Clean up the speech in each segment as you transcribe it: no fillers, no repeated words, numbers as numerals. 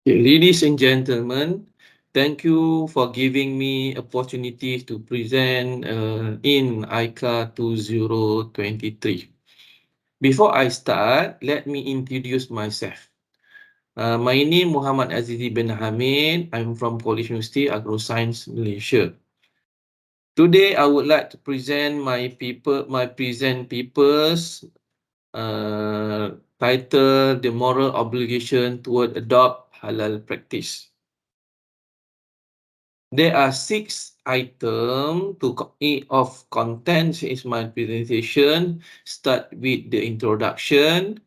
Ladies and gentlemen, thank you for giving me opportunity to present in Icar 2023. Before I start, let me introduce myself. My name Muhammad Azizi bin Hamid. I'm from College University Agroscience, Malaysia. Today, I would like to present my papers titled "The Moral Obligation Toward Adopt Halal Practice." There are 6 items of contents in my presentation. Start with the introduction.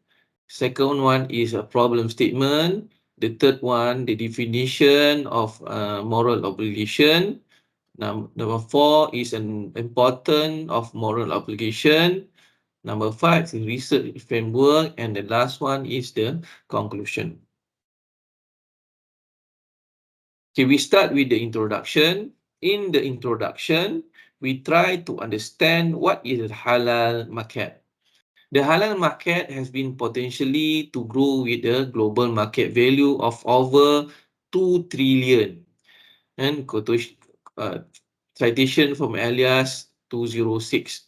Second one is a problem statement. The third one, the definition of moral obligation. Number 4 is an important of moral obligation. Number 5 is research framework, and the last one is the conclusion. Okay, we start with the introduction. In the introduction, we try to understand what is the halal market. The halal market has been potentially to grow with a global market value of over 2 trillion. And citation from alias 206.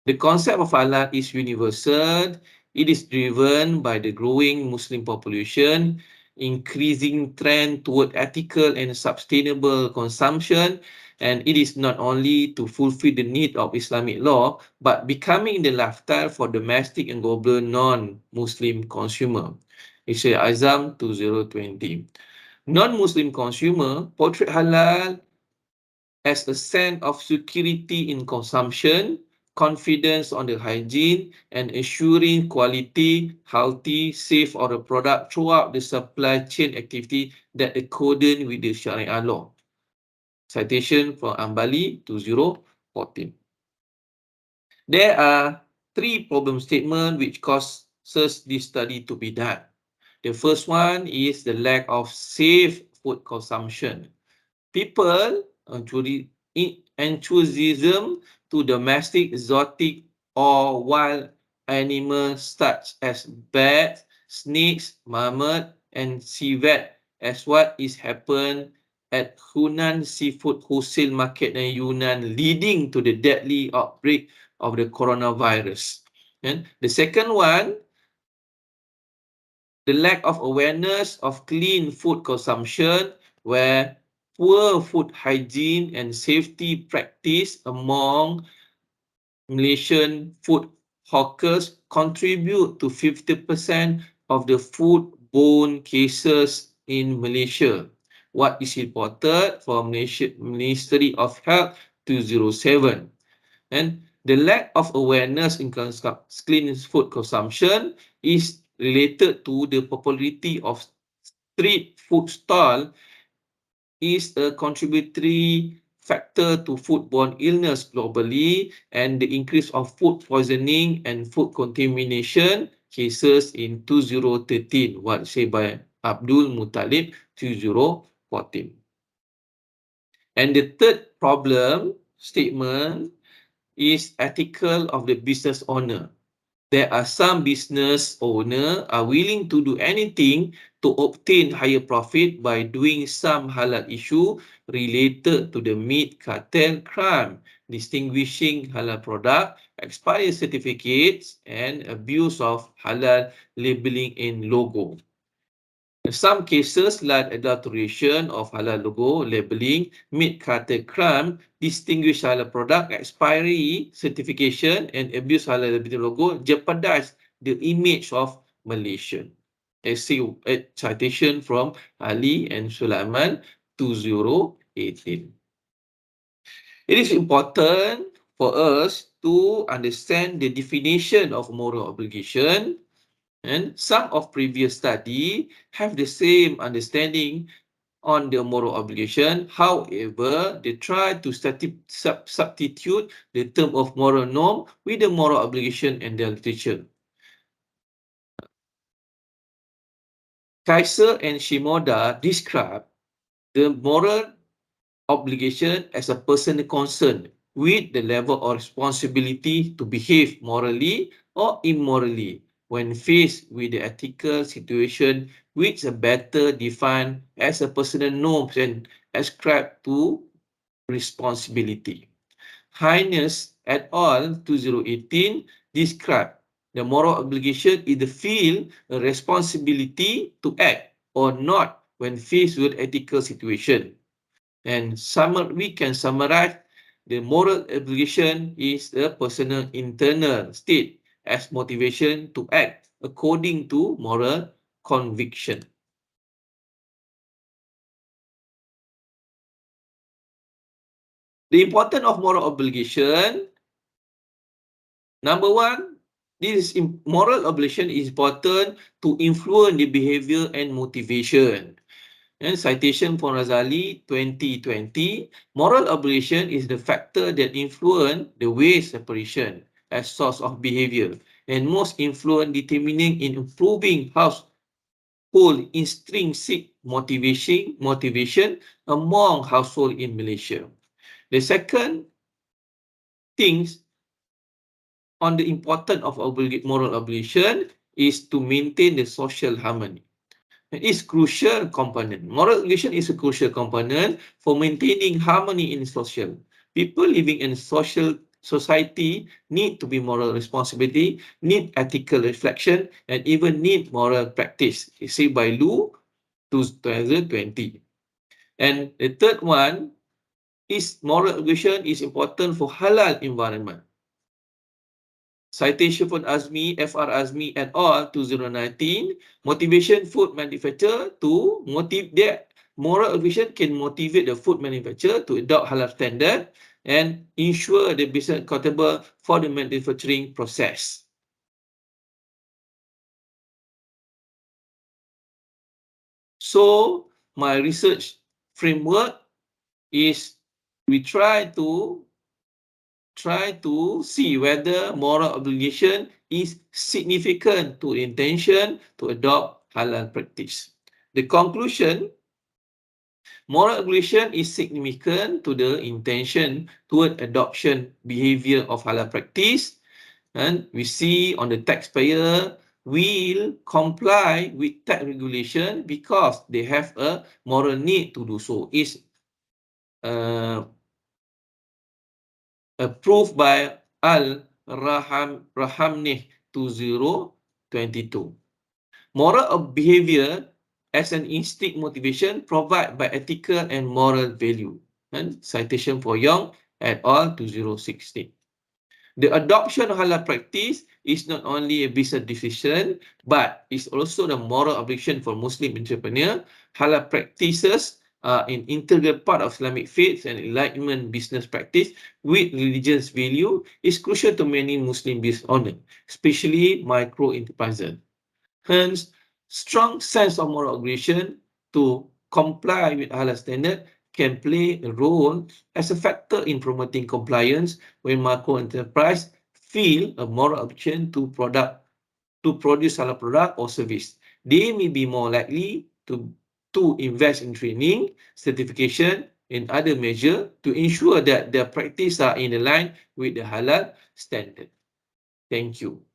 The concept of halal is universal. It is driven by the growing Muslim population, increasing trend toward ethical and sustainable consumption, and it is not only to fulfill the need of Islamic law, but becoming the lifestyle for domestic and global non-Muslim consumer. It's a Azam 2020. Non-Muslim consumer portray halal as a sense of security in consumption, confidence on the hygiene, and ensuring quality, healthy, safe or a product throughout the supply chain activity that according with the Sharia law. Citation from Ambali 2014. There are 3 problem statements which causes this study to be done. The first one is the lack of safe food consumption. People enthusiasm to domestic, exotic, or wild animals such as bats, snakes, marmot, and civet, as what is happened at Hunan Seafood Wholesale Market in Yunnan, leading to the deadly outbreak of the coronavirus. And the second one, the lack of awareness of clean food consumption, where poor food hygiene and safety practice among Malaysian food hawkers contribute to 50% of the foodborne cases in Malaysia. What is reported from Ministry of Health 207. And the lack of awareness in clean food consumption is related to the popularity of street food stall is a contributory factor to foodborne illness globally and the increase of food poisoning and food contamination cases in 2013, what said by Abdul Muttalib 2014. And the third problem statement is ethical of the business owner. There are some business owners are willing to do anything to obtain higher profit by doing some halal issue related to the meat cartel crime, distinguishing halal product, expired certificates, and abuse of halal labeling in logo. In some cases, like adulteration of halal logo, labeling, meat cartel crime, distinguished halal product, expiry certification, and abuse halal labeling logo jeopardize the image of Malaysian. Citation from Ali and Sulaiman 2018. It is important for us to understand the definition of moral obligation. And some of previous study have the same understanding on the moral obligation. However, they try to substitute the term of moral norm with the moral obligation in their literature. Kaiser and Shimoda describe the moral obligation as a personal concern with the level of responsibility to behave morally or immorally. when faced with the ethical situation which are better defined as a personal norms and ascribed to responsibility. Highness et al. 2018 described the moral obligation is the feel a responsibility to act or not when faced with ethical situation. And we can summarize the moral obligation is a personal internal state as motivation to act according to moral conviction. The importance of moral obligation. Number one, moral obligation is important to influence the behavior and motivation. And citation for Razali 2020, moral obligation is the factor that influence the way separation as source of behavior and most influence determining in improving household intrinsic motivation among household in Malaysia. The second things on the importance of moral obligation is to maintain the social harmony. It is crucial component. Moral obligation is a crucial component for maintaining harmony in social. People living in social society need to be moral responsibility, need ethical reflection, and even need moral practice. It's said by Lu 2020. And the third one is moral obligation is important for halal environment. Citation from Fr. Azmi et al. 2019, motivation food manufacturer to motivate moral obligation can motivate the food manufacturer to adopt halal standard and ensure the business accountable for the manufacturing process. So my research framework is we try to see whether moral obligation is significant to intention to adopt halal practice. The conclusion, moral obligation is significant to the intention toward adoption behavior of halal practice, and we see on the taxpayer will comply with tax regulation because they have a moral need to do so. Is approved by Al-Rahamnih 2022. Moral of behavior as an instinct motivation provided by ethical and moral value. And citation for Young et al. 2016. The adoption of halal practice is not only a business decision, but is also the moral obligation for Muslim entrepreneur. Halal practices are an integral part of Islamic faith and enlightenment business practice with religious value is crucial to many Muslim business owners, especially micro enterprises. Hence, strong sense of moral obligation to comply with halal standard can play a role as a factor in promoting compliance when micro enterprise feel a moral obligation to produce halal product or service. They may be more likely to invest in training, certification, and other measures to ensure that their practice are in line with the halal standard. Thank you.